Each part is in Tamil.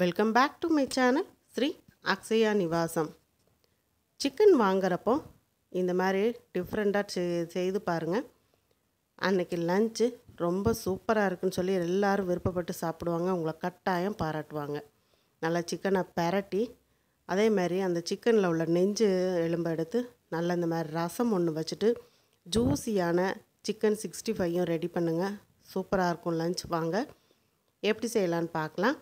Welcome back to my channel Shri Akshaya Nivasam. Chicken வாங்குறப்போ இந்த மாதிரி டிஃப்ரெண்ட்டாக செய்து பாருங்கள். அன்றைக்கி லஞ்சு ரொம்ப சூப்பராக இருக்குன்னு சொல்லி எல்லோரும் விருப்பப்பட்டு சாப்பிடுவாங்க. உங்களை கட்டாயம் பாராட்டுவாங்க. நல்லா சிக்கனை பெரட்டி அதே மாதிரி அந்த சிக்கனில் உள்ள நெஞ்சு எலும்பை எடுத்து நல்லா இந்த மாதிரி ரசம் ஒன்று வச்சுட்டு ஜூஸியான சிக்கன் 65 ரெடி பண்ணுங்கள். சூப்பராக இருக்கும் லஞ்ச். வாங்க எப்படி செய்யலான்னு பார்க்கலாம்.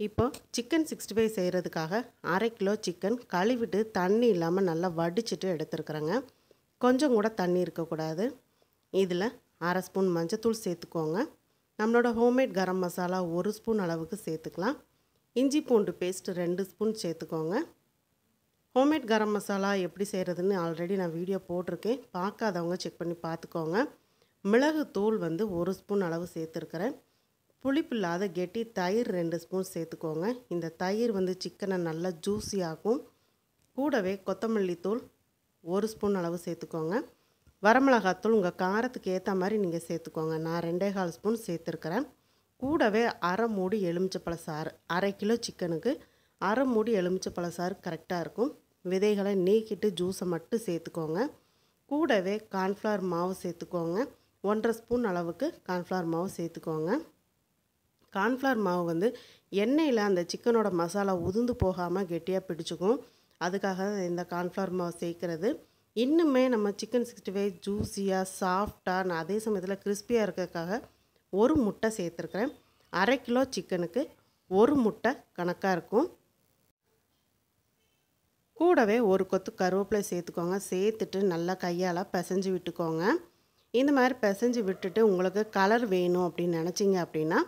இப்போ சிக்கன் 65 செய்கிறதுக்காக 1/2 கிலோ சிக்கன் கழுவிட்டு தண்ணி இல்லாமல் நல்லா வடிச்சிட்டு எடுத்துருக்குறேங்க. கொஞ்சம் கூட தண்ணி இருக்கக்கூடாது. இதில் 1/2 ஸ்பூன் மஞ்சத்தூள் சேர்த்துக்கோங்க. நம்மளோட ஹோம்மேட் கரம் மசாலா 1 ஸ்பூன் அளவுக்கு சேர்த்துக்கலாம். இஞ்சி பூண்டு பேஸ்ட் 2 ஸ்பூன் சேர்த்துக்கோங்க. ஹோம்மேட் கரம் மசாலா எப்படி செய்கிறதுன்னு ஆல்ரெடி நான் வீடியோ போட்டிருக்கேன். பார்க்காதவங்க செக் பண்ணி பார்த்துக்கோங்க. மிளகு தூள் 1 ஸ்பூன் அளவு சேர்த்துருக்குறேன். புளிப்பு இல்லாத கெட்டி தயிர் 2 ஸ்பூன் சேர்த்துக்கோங்க. இந்த தயிர் சிக்கனை நல்லா ஜூஸியாகும். கூடவே கொத்தமல்லி தூள் 1 ஸ்பூன் அளவு சேர்த்துக்கோங்க. வரமிளகாத்தூள் உங்கள் காரத்துக்கு ஏற்ற மாதிரி நீங்கள் சேர்த்துக்கோங்க. நான் 2.25 ஸ்பூன் சேர்த்துருக்கிறேன். கூடவே அரை மூடி எலுமிச்சப்பழ சாறு. 1/2 கிலோ சிக்கனுக்கு அரை மூடி எலுமிச்சப்பழ சாறு கரெக்டாக இருக்கும். விதைகளை நீக்கிட்டு ஜூஸை மட்டும் சேர்த்துக்கோங்க. கூடவே கார்ன்ஃப்ளவர் மாவு சேர்த்துக்கோங்க. 1.5 ஸ்பூன் அளவுக்கு கார்ன்ஃப்ளவர் மாவு சேர்த்துக்கோங்க. கார்ன்ஃப்ளவர் மாவு எண்ணெயில் அந்த சிக்கனோட மசாலா உதிர்ந்து போகாமல் கெட்டியாக பிடிச்சிக்கும். அதுக்காக இந்த கார்ன்ஃப்ளவர் மாவு சேர்க்குறது. இன்னுமே நம்ம சிக்கன் 65 ஜூஸியாக சாஃப்டாக அதே சமயத்தில் கிறிஸ்பியாக இருக்கிறதுக்காக 1 முட்டை சேர்த்துருக்குறேன். 1/2 கிலோ சிக்கனுக்கு 1 முட்டை கணக்காக இருக்கும். கூடவே 1 கொத்து கருவேப்பிலை சேர்த்துக்கோங்க. சேர்த்துட்டு நல்லா கையால் பிசைஞ்சு விட்டுக்கோங்க. இந்த மாதிரி பிசைஞ்சு விட்டுட்டு உங்களுக்கு கலர் வேணும் அப்படின்னு நினச்சிங்க அப்படின்னா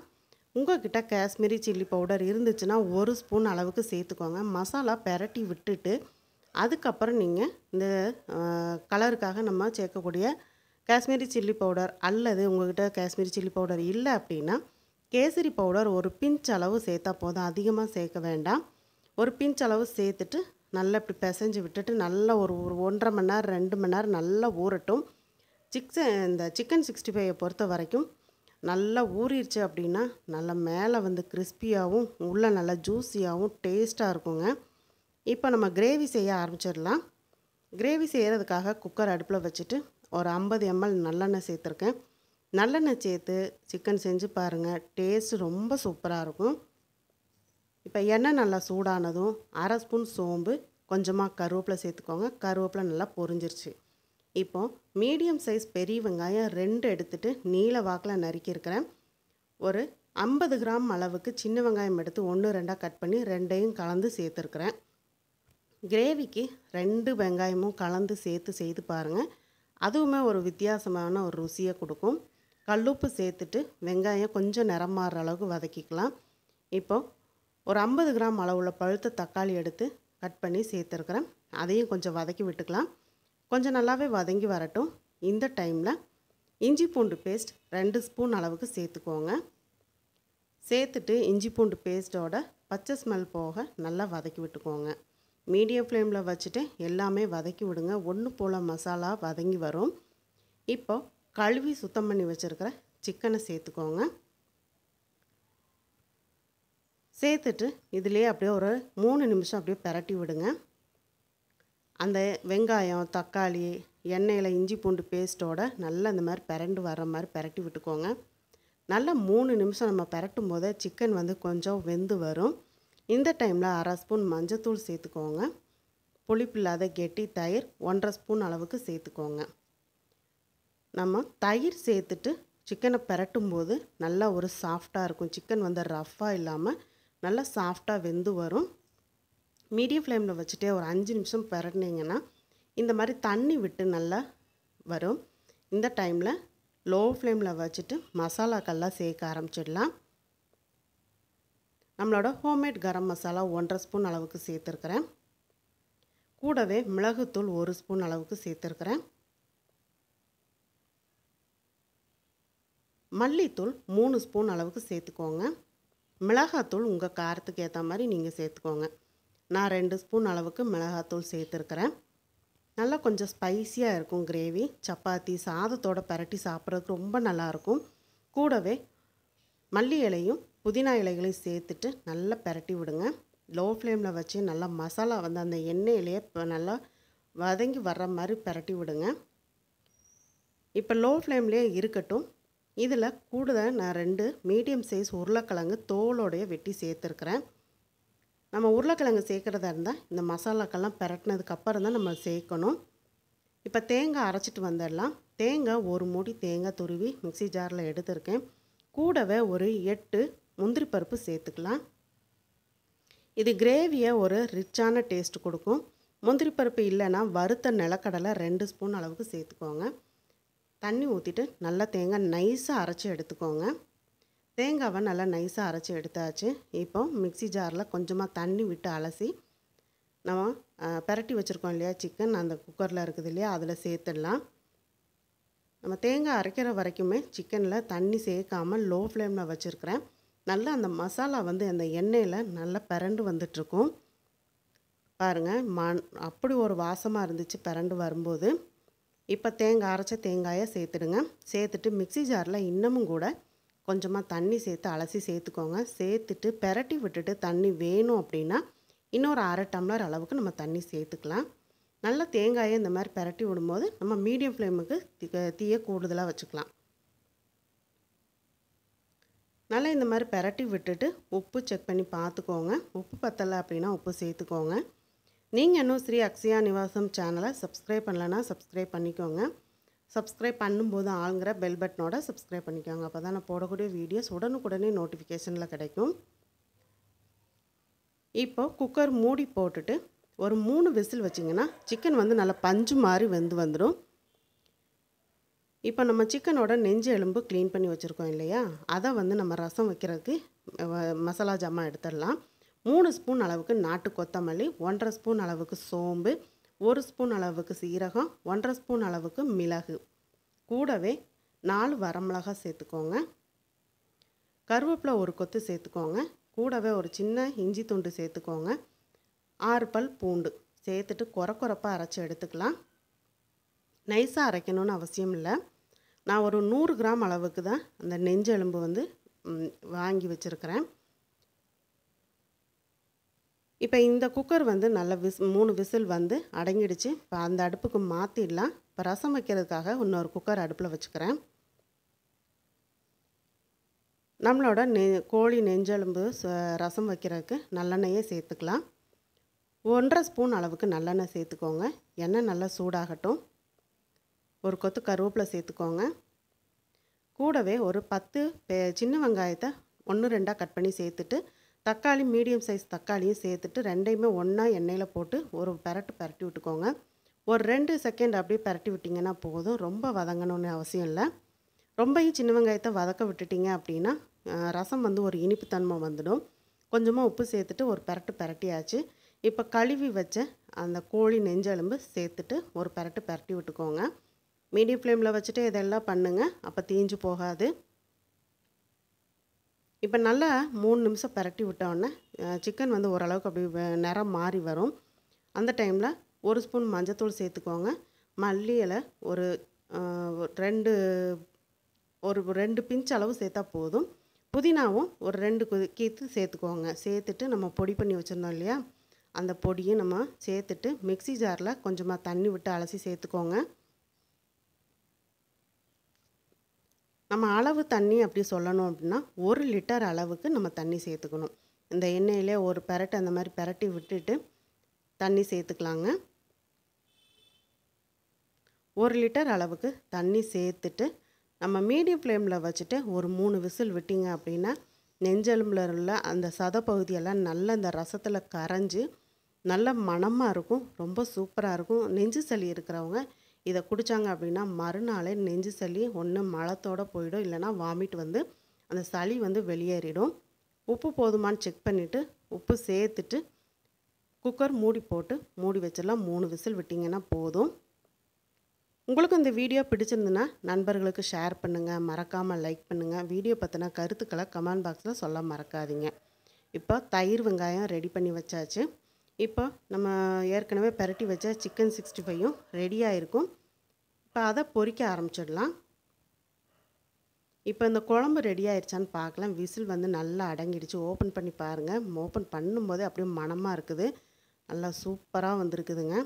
உங்கள்கிட்ட காஷ்மீரி சில்லி பவுடர் இருந்துச்சுன்னா 1 ஸ்பூன் அளவுக்கு சேர்த்துக்கோங்க. மசாலா பெரட்டி விட்டுட்டு அதுக்கப்புறம் நீங்கள் இந்த கலருக்காக நம்ம சேர்க்கக்கூடிய காஷ்மீரி சில்லி பவுடர் அல்லது உங்கள்கிட்ட காஷ்மீரி சில்லி பவுடர் இல்லை அப்படின்னா கேசரி பவுடர் 1 பிஞ்ச் அளவு சேர்த்தா போதும். அதிகமாக சேர்க்க வேண்டாம். 1 பிஞ்ச் அளவு சேர்த்துட்டு நல்லா இப்படி பிசைஞ்சு விட்டுட்டு நல்லா ஒரு 1.5 மணி நேரம் 2 மணி நேரம் நல்லா ஊறட்டும். இந்த சிக்கன் 65 பொறுத்த வரைக்கும் நல்லா ஊறிடுச்சு அப்படின்னா நல்லா மேலே கிறிஸ்பியாகவும் உள்ளே நல்லா ஜூஸியாகவும் டேஸ்ட்டாக இருக்குங்க. இப்போ நம்ம கிரேவி செய்ய ஆரம்பிச்சிடலாம். கிரேவி செய்கிறதுக்காக குக்கர் அடுப்பில் வச்சுட்டு ஒரு 50 ml நல்லெண்ணெய் சேர்த்துருக்கேன். நல்லெண்ணெய் சேர்த்து சிக்கன் செஞ்சு பாருங்கள். டேஸ்ட்டு ரொம்ப சூப்பராக இருக்கும். இப்போ எண்ணெய் நல்லா சூடானதும் 1/2 ஸ்பூன் சோம்பு கொஞ்சமாக கருவேப்பிலை சேர்த்துக்கோங்க. கருவேப்பிலை நல்லா பொரிஞ்சிருச்சு. இப்போது மீடியம் சைஸ் பெரிய வெங்காயம் 2 எடுத்துகிட்டு நீல வாக்கில் நறுக்கியிருக்கிறேன். ஒரு 50 கிராம் அளவுக்கு சின்ன வெங்காயம் எடுத்து 1-2 கட் பண்ணி 2ஐயும் கலந்து சேர்த்துருக்குறேன். கிரேவிக்கு 2 வெங்காயமும் கலந்து சேர்த்து செய்து பாருங்கள். அதுவுமே ஒரு வித்தியாசமான ஒரு ருசியை கொடுக்கும். கல்லுப்பு சேர்த்துட்டு வெங்காயம் கொஞ்சம் நிறம் மாறுற அளவுக்கு வதக்கிக்கலாம். இப்போது ஒரு 50 கிராம் அளவுள்ள பழுத்த தக்காளி எடுத்து கட் பண்ணி சேர்த்துருக்குறேன். அதையும் கொஞ்சம் வதக்கி விட்டுக்கலாம். கொஞ்சம் நல்லாவே வதங்கி வரட்டும். இந்த டைமில் இஞ்சி பூண்டு பேஸ்ட் 2 ஸ்பூன் அளவுக்கு சேர்த்துக்கோங்க. சேர்த்துட்டு இஞ்சி பூண்டு பேஸ்ட்டோட பச்சை ஸ்மெல் போக நல்லா வதக்கி விட்டுக்கோங்க. மீடியம் ஃப்ளேமில் வச்சுட்டு எல்லாமே வதக்கி விடுங்க. ஒன்று போல் மசாலா வதங்கி வரும். இப்போ கழுவி சுத்தம் பண்ணி வச்சுருக்கிற சிக்கனை சேர்த்துக்கோங்க. சேர்த்துட்டு இதுலேயே அப்படியே ஒரு 3 நிமிஷம் அப்படியே பெரட்டி விடுங்க. அந்த வெங்காயம் தக்காளி எண்ணெயில் இஞ்சி பூண்டு பேஸ்ட்டோட நல்லா இந்த மாதிரி பெரண்டு வர மாதிரி பெரட்டி விட்டுக்கோங்க. நல்லா 3 நிமிஷம் நம்ம பெரட்டும் போதே சிக்கன் கொஞ்சம் வெந்து வரும். இந்த டைமில் 1/2 ஸ்பூன் மஞ்சத்தூள் சேர்த்துக்கோங்க. புளிப்பு இல்லாத கெட்டி தயிர் 1.5 ஸ்பூன் அளவுக்கு சேர்த்துக்கோங்க. நம்ம தயிர் சேர்த்துட்டு சிக்கனை பெரட்டும் போது நல்லா ஒரு சாஃப்டாக இருக்கும். சிக்கன் ரஃப்பாக இல்லாமல் நல்லா சாஃப்டாக வெந்து வரும். மீடியம் ஃப்ளேமில் வச்சுட்டே ஒரு 5 நிமிஷம் பெரட்டினீங்கன்னா இந்த மாதிரி தண்ணி விட்டு நல்லா வரும். இந்த டைமில் லோ ஃப்ளேமில் வச்சுட்டு மசாலாக்கெல்லாம் சேர்க்க ஆரம்பிச்சிடலாம். நம்மளோட ஹோம்மேட் கரம் மசாலா 1.5 ஸ்பூன் அளவுக்கு சேர்த்துருக்குறேன். கூடவே மிளகுத்தூள் 1 ஸ்பூன் அளவுக்கு சேர்த்துருக்குறேன். மல்லித்தூள் 3 ஸ்பூன் அளவுக்கு சேர்த்துக்கோங்க. மிளகாத்தூள் உங்கள் காரத்துக்கு ஏற்ற மாதிரி நீங்கள் சேர்த்துக்கோங்க. நான் 2 ஸ்பூன் அளவுக்கு மிளகாத்தூள் சேர்த்துருக்குறேன். நல்லா கொஞ்சம் ஸ்பைஸியாக இருக்கும் கிரேவி. சப்பாத்தி சாதத்தோட பெரட்டி சாப்பிட்றதுக்கு ரொம்ப நல்லாயிருக்கும். கூடவே மல்லி இலையும் புதினா இலைகளையும் சேர்த்துட்டு நல்லா பெரட்டி விடுங்க. லோ ஃப்ளேமில் வச்சு நல்லா மசாலா வந்து அந்த எண்ணெயிலேயே நல்லா வதங்கி வர்ற மாதிரி பெரட்டி விடுங்க. இப்போ லோ ஃப்ளேம்லேயே இருக்கட்டும். இதில் கூடுதல் நான் 2 மீடியம் சைஸ் உருளைக்கிழங்கு தோலோடைய வெட்டி சேர்த்துருக்குறேன். நம்ம உருளைக்கிழங்கு சேர்க்குறதா இருந்தால் இந்த மசாலாக்கெல்லாம் பெரட்டினதுக்கப்புறம் தான் நம்ம சேர்க்கணும். இப்போ தேங்காய் அரைச்சிட்டு வந்துடலாம். தேங்காய் 1 மூடி தேங்காய் துருவி மிக்ஸி ஜாரில் எடுத்துருக்கேன். கூடவே ஒரு 8 முந்திரி பருப்பு சேர்த்துக்கலாம். இது கிரேவியை ஒரு ரிச்சான டேஸ்ட் கொடுக்கும். முந்திரி பருப்பு இல்லைன்னா வறுத்த நிலக்கடலை 2 ஸ்பூன் அளவுக்கு சேர்த்துக்கோங்க. தண்ணி ஊற்றிட்டு நல்லா தேங்காய் நைஸாக அரைச்சி எடுத்துக்கோங்க. தேங்காவை நல்லா நைஸாக அரைச்சி எடுத்தாச்சு. இப்போ மிக்ஸி ஜாரில் கொஞ்சமாக தண்ணி விட்டு அலசி நம்ம பெரட்டி வச்சுருக்கோம் இல்லையா சிக்கன், அந்த குக்கரில் இருக்குது இல்லையா, அதில் சேர்த்துடலாம். நம்ம தேங்காய் அரைக்கிற வரைக்குமே சிக்கனில் தண்ணி சேர்க்காமல் லோ ஃப்ளேமில் வச்சுருக்கிறேன். நல்லா அந்த மசாலா வந்து அந்த எண்ணெயில் நல்லா பிரண்டு வந்துட்டுருக்கும். பாருங்கள், அப்படி ஒரு வாசமாக இருந்துச்சு பிரண்டு வரும்போது. இப்போ அரைச்ச தேங்காயை சேர்த்துடுங்க. சேர்த்துட்டு மிக்ஸி ஜாரில் இன்னமும் கூட கொஞ்சமாக தண்ணி சேர்த்து அலசி சேர்த்துக்கோங்க. சேர்த்துட்டு பெரட்டி விட்டுட்டு தண்ணி வேணும் அப்படின்னா இன்னொரு 1/2 டம்ளர் அளவுக்கு நம்ம தண்ணி சேர்த்துக்கலாம். நல்லா தேங்காயை இந்த மாதிரி பெரட்டி விடும்போது நம்ம மீடியம் ஃப்ளேமுக்கு தீயை கூடுதலாக வச்சுக்கலாம். நல்லா இந்த மாதிரி பெரட்டி விட்டுட்டு உப்பு செக் பண்ணி பார்த்துக்கோங்க. உப்பு பத்தலை அப்படின்னா உப்பு சேர்த்துக்கோங்க. நீங்கள் இன்னும் ஸ்ரீ அக்ஷயா நிவாசம் சேனலை சப்ஸ்கிரைப் பண்ணலைன்னா சப்ஸ்கிரைப் பண்ணிக்கோங்க. சப்ஸ்கிரைப் பண்ணும்போது ஆளுங்கிற பெல் பட்டனோட சப்ஸ்கிரைப் பண்ணிக்கோங்க. அப்போ தான் நான் போடக்கூடிய வீடியோஸ் உடனுக்குடனே நோட்டிஃபிகேஷனில் கிடைக்கும். இப்போ குக்கர் மூடி போட்டுட்டு ஒரு 3 விசில் வச்சிங்கன்னா சிக்கன் வந்து நல்லா பஞ்சு மாதிரி வெந்து வந்துடும். இப்போ நம்ம சிக்கனோட நெஞ்சு எலும்பு க்ளீன் பண்ணி வச்சுருக்கோம் இல்லையா, அதை வந்து நம்ம ரசம் வைக்கிறதுக்கு மசாலா ஜாமான் எடுத்துடலாம். 3 ஸ்பூன் அளவுக்கு நாட்டு கொத்தமல்லி, 1/2 ஸ்பூன் அளவுக்கு சோம்பு, 1 ஸ்பூன் அளவுக்கு சீரகம், 1/2 ஸ்பூன் அளவுக்கு மிளகு, கூடவே 4 வரமிளகாய் சேர்த்துக்கோங்க. கருவேப்பிலை ஒரு கொத்து சேர்த்துக்கோங்க. கூடவே ஒரு சின்ன இஞ்சி துண்டு சேர்த்துக்கோங்க. 6 பல் பூண்டு சேர்த்துட்டு கொரப்பாக அரைச்சி எடுத்துக்கலாம். நைஸாக அரைக்கணும்னு அவசியம் இல்லை. நான் ஒரு 100 கிராம் அளவுக்கு தான் அந்த நெஞ்சு எலும்பு வந்து வாங்கி வச்சுருக்கிறேன். இப்போ இந்த குக்கர் வந்து நல்ல 3 விசில் வந்து அடங்கிடுச்சு. இப்போ அந்த அடுப்புக்கு மாற்றிடலாம். இப்போ ரசம் வைக்கிறதுக்காக இன்னொரு குக்கர் அடுப்பில் வச்சுக்கிறேன். நம்மளோட கோழி நெஞ்செலும்பு ரசம் வைக்கிறதுக்கு நல்லெண்ணெயே சேர்த்துக்கலாம். 1/2 ஸ்பூன் அளவுக்கு நல்லெண்ணெய் சேர்த்துக்கோங்க. எண்ணெய் நல்லா சூடாகட்டும். ஒரு கொத்து கருவேப்பிலை சேர்த்துக்கோங்க. கூடவே ஒரு 10 சின்ன வெங்காயத்தை 1-2 கட் பண்ணி சேர்த்துட்டு, தக்காளி மீடியம் சைஸ் தக்காளியும் சேர்த்துட்டு 2யுமே ஒன்றா எண்ணெயில் போட்டு ஒரு பெரட்டி விட்டுக்கோங்க. ஒரு 2 செகண்ட் அப்படியே பெரட்டி விட்டிங்கன்னா போதும். ரொம்ப வதங்கணும்னு அவசியம் இல்லை. ரொம்பவும் சின்ன வெங்காயத்தை வதக்க விட்டுட்டிங்க அப்படின்னா ரசம் வந்து ஒரு இனிப்பு தன்மை வந்துடும். கொஞ்சமாக உப்பு சேர்த்துட்டு ஒரு பெரட்டியாச்சு. இப்போ கழுவி வச்ச அந்த கோழி நெஞ்செலும்பு சேர்த்துட்டு ஒரு பெரட்டி விட்டுக்கோங்க. மீடியம் ஃப்ளேமில் வச்சுட்டு இதெல்லாம் பண்ணுங்கள், அப்போ தீஞ்சு போகாது. இப்போ நல்லா 3 நிமிஷம் பெரட்டி விட்டோன்னே சிக்கன் வந்து ஓரளவுக்கு அப்படி நிறம் மாறி வரும். அந்த டைமில் 1 ஸ்பூன் மஞ்சத்தூள் சேர்த்துக்கோங்க. மல்லி இலை ஒரு 2 பிஞ்ச் அளவு சேர்த்தா போதும். புதினாவும் ஒரு 2 கீத்து சேர்த்துக்கோங்க. சேர்த்துட்டு நம்ம பொடி பண்ணி வச்சுருந்தோம் இல்லையா, அந்த பொடியும் நம்ம சேர்த்துட்டு மிக்ஸி ஜாரில் கொஞ்சமாக தண்ணி விட்டு அலசி சேர்த்துக்கோங்க. நம்ம அளவு தண்ணி அப்படி சொல்லணும் அப்படின்னா 1 லிட்டர் அளவுக்கு நம்ம தண்ணி சேர்த்துக்கணும். இந்த எண்ணெயிலே ஒரு பெரட்டு அந்த மாதிரி பெரட்டி விட்டுட்டு தண்ணி சேர்த்துக்கலாங்க. 1 லிட்டர் அளவுக்கு தண்ணி சேர்த்துட்டு நம்ம மீடியம் ஃப்ளேமில் வச்சுட்டு ஒரு 3 விசில் விட்டிங்க அப்படின்னா நெஞ்செலும்பில் உள்ள அந்த சதப்பகுதியெல்லாம் நல்லா இந்த ரசத்தில் கரைஞ்சி நல்ல மணமாக இருக்கும். ரொம்ப சூப்பராக இருக்கும். நெஞ்சு சளி இருக்கிறவங்க இதை குடித்தாங்க அப்படின்னா மறுநாளே நெஞ்சு சளி ஒன்று மலத்தோடு போயிடும், இல்லைனா வாமிட் வந்து அந்த சளி வந்து வெளியேறிடும். உப்பு போதுமான்னு செக் பண்ணிவிட்டு உப்பு சேர்த்துட்டு குக்கர் மூடி வச்சிடலாம். 3 விசில் விட்டிங்கன்னா போதும். உங்களுக்கு இந்த வீடியோ பிடிச்சிருந்துன்னா நண்பர்களுக்கு ஷேர் பண்ணுங்கள், மறக்காமல் லைக் பண்ணுங்கள். வீடியோ பற்றின கருத்துக்களை கமெண்ட் பாக்ஸில் சொல்ல மறக்காதீங்க. இப்போ தயிர் வெங்காயம் ரெடி பண்ணி வச்சாச்சு. இப்போ நம்ம ஏற்கனவே பெரட்டி வச்ச சிக்கன் 65யும் ரெடியாக இருக்கும். இப்போ அதை பொரிக்க ஆரம்பிச்சிடலாம். இப்போ இந்த குழம்பு ரெடி ஆயிடுச்சான்னு பார்க்கலாம். விசில் வந்து நல்லா அடங்கிடுச்சு. ஓப்பன் பண்ணி பாருங்கள். ஓப்பன் பண்ணும்போதே அப்படியே மணமாக இருக்குது. நல்லா சூப்பராக வந்திருக்குதுங்க.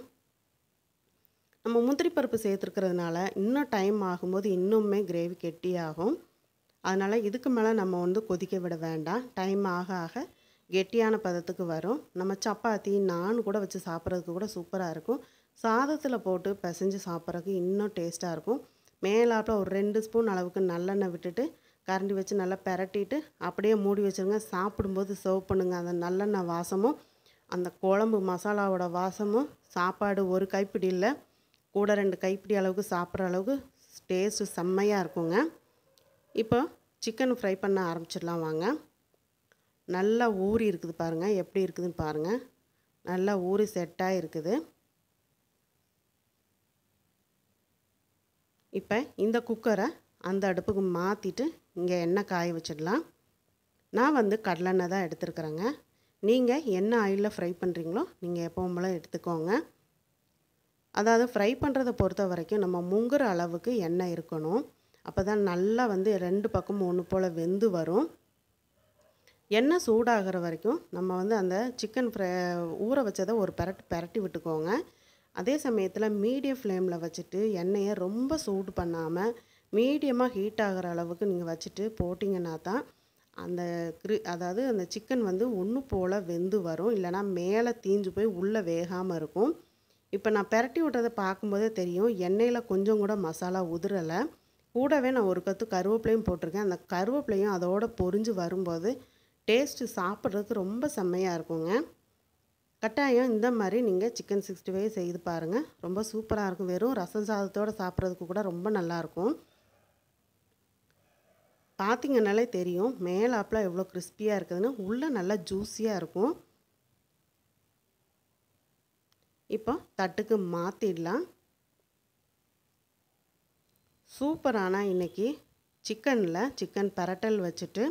நம்ம முந்திரி பருப்பு சேர்த்துருக்கிறதுனால இன்னும் டைம் ஆகும்போது இன்னுமே கிரேவி கெட்டியாகும். அதனால் இதுக்கு மேலே நம்ம வந்து கொதிக்க விட வேண்டாம். டைம் ஆக ஆக கெட்டியான பதத்துக்கு வரும். நம்ம சப்பாத்தி, நான் கூட வச்சு சாப்பிட்றதுக்கு கூட சூப்பராக இருக்கும். சாதத்தில் போட்டு பிசைஞ்சு சாப்பிட்றதுக்கு இன்னும் டேஸ்ட்டாக இருக்கும். மேலாப்பில் ஒரு 2 ஸ்பூன் அளவுக்கு நல்லெண்ணெய் விட்டுட்டு கரண்டி வச்சு நல்லா பெரட்டிட்டு அப்படியே மூடி வச்சுருங்க. சாப்பிடும்போது சர்வ் பண்ணுங்கள். அந்த நல்லெண்ணெய் வாசமும் அந்த குழம்பு மசாலாவோட வாசமும் சாப்பாடு ஒரு கைப்பிடி இல்லை, கூட 2 கைப்பிடி அளவுக்கு சாப்பிட்ற அளவுக்கு டேஸ்ட்டு செம்மையாக இருக்குங்க. இப்போ சிக்கன் ஃப்ரை பண்ண ஆரம்பிச்சிடலாம் வாங்க. நல்லா ஊறி இருக்குது பாருங்கள். எப்படி இருக்குதுன்னு பாருங்கள். நல்லா ஊறி செட்டாக இருக்குது. இப்போ இந்த குக்கரை அந்த அடுப்புக்கு மாற்றிட்டு இங்கே எண்ணெய் காய வச்சிடலாம். நான் வந்து கடலெண்ணெய் தான் எடுத்துருக்குறேங்க. நீங்கள் என்ன ஆயிலில் ஃப்ரை பண்ணுறீங்களோ நீங்கள் எப்பவும் போல எடுத்துக்கோங்க. அதாவது ஃப்ரை பண்ணுறதை பொறுத்த வரைக்கும் நம்ம முங்குற அளவுக்கு எண்ணெய் இருக்கணும். அப்போ தான் நல்லா வந்து 2 பக்கமும் ஒன்று போல் வெந்து வரும். எண்ணெய் சூடாகிற வரைக்கும் நம்ம வந்து அந்த சிக்கன் ஊற வச்சதை ஒரு பெரட்டி விட்டுக்கோங்க. அதே சமயத்தில் மீடியம் ஃப்ளேமில் வச்சுட்டு எண்ணெயை ரொம்ப சூடு பண்ணாமல் மீடியமாக ஹீட் ஆகிற அளவுக்கு நீங்கள் வச்சுட்டு போட்டிங்கன்னா தான் அந்த அதாவது அந்த சிக்கன் வந்து ஒன்று போல் வெந்து வரும். இல்லைனா மேலே தீஞ்சு போய் உள்ளே வேகாமல் இருக்கும். இப்போ நான் பெரட்டி விட்றதை பார்க்கும்போதே தெரியும் எண்ணெயில் கொஞ்சம் கூட மசாலா உதிரலை. கூடவே நான் ஒரு கத்து கருவேப்பிலையும் போட்டிருக்கேன். அந்த கருவேப்பிலையும் அதோடு பொரிஞ்சு வரும்போது டேஸ்ட்டு சாப்பிட்றதுக்கு ரொம்ப செம்மையாக இருக்குங்க. கட்டாயம் இந்த மாதிரி நீங்கள் சிக்கன் 65 செய்து பாருங்கள். ரொம்ப சூப்பராக இருக்கும். வெறும் ரசம் சாதத்தோடு சாப்பிட்றதுக்கு கூட ரொம்ப நல்லாயிருக்கும். பார்த்திங்கனாலே தெரியும் மேலாப்பில் எவ்வளோ கிறிஸ்பியாக இருக்குதுன்னு. உள்ளே நல்லா ஜூஸியாக இருக்கும். இப்போ தட்டுக்கு மாற்றிடலாம். சூப்பரான இன்றைக்கி சிக்கன் பரட்டல் வச்சுட்டு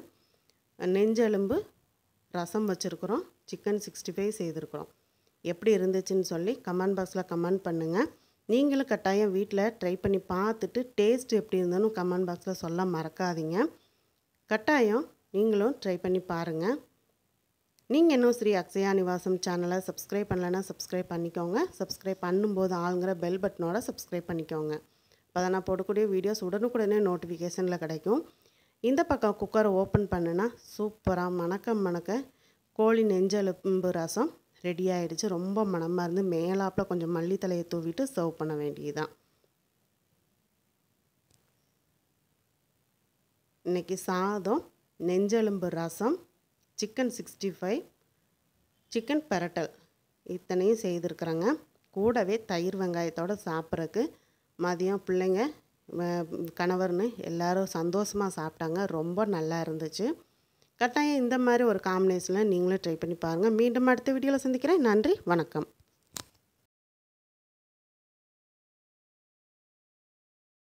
நெஞ்செலும்பு ரசம் வச்சுருக்குறோம். சிக்கன் 65 செய்திருக்கிறோம். எப்படி இருந்துச்சுன்னு சொல்லி கமெண்ட் பாக்ஸில் கமெண்ட் பண்ணுங்கள். நீங்களும் கட்டாயம் வீட்டில் ட்ரை பண்ணி பார்த்துட்டு டேஸ்ட் எப்படி இருந்ததுன்னு கமெண்ட் பாக்ஸில் சொல்ல மறக்காதீங்க. கட்டாயம் நீங்களும் ட்ரை பண்ணி பாருங்கள். நீங்கள் இன்னும் ஸ்ரீ அக்ஷயா நிவாசம் சேனலை சப்ஸ்கிரைப் பண்ணலைன்னா சப்ஸ்கிரைப் பண்ணிக்கோங்க. சப்ஸ்கிரைப் பண்ணும்போது ஆளுங்கிற பெல் பட்டனோட சப்ஸ்கிரைப் பண்ணிக்கோங்க. அப்போ தான் நான் போடக்கூடிய வீடியோஸ் உடனுக்குடனே நோட்டிஃபிகேஷனில் கிடைக்கும். இந்த பக்கம் குக்கரை ஓப்பன் பண்ணுனா சூப்பராக மணக்க கோழி நெஞ்செலும்பு ரசம் ரெடி ஆகிடுச்சு. ரொம்ப மணமாக இருந்து மேலாப்பில் கொஞ்சம் மல்லித்தலையை தூவிட்டு சர்வ் பண்ண வேண்டியதுதான். இன்றைக்கி சாதம், நெஞ்செலும்பு ரசம், சிக்கன் 65, சிக்கன் பரட்டல் இத்தனையும் செய்திருக்கிறேங்க. கூடவே தயிர் வெங்காயத்தோடு சாப்பிட்றதுக்கு மதியம் பிள்ளைங்க கணவர்னு எல்லோரும் சந்தோஷமாக சாப்பிட்டாங்க. ரொம்ப நல்லா இருந்துச்சு. கட்டாயம் இந்த மாதிரி ஒரு காம்பினேஷனில் நீங்களும் ட்ரை பண்ணி பாருங்கள். மீண்டும் அடுத்த வீடியோவில் சந்திக்கிறேன். நன்றி, வணக்கம்.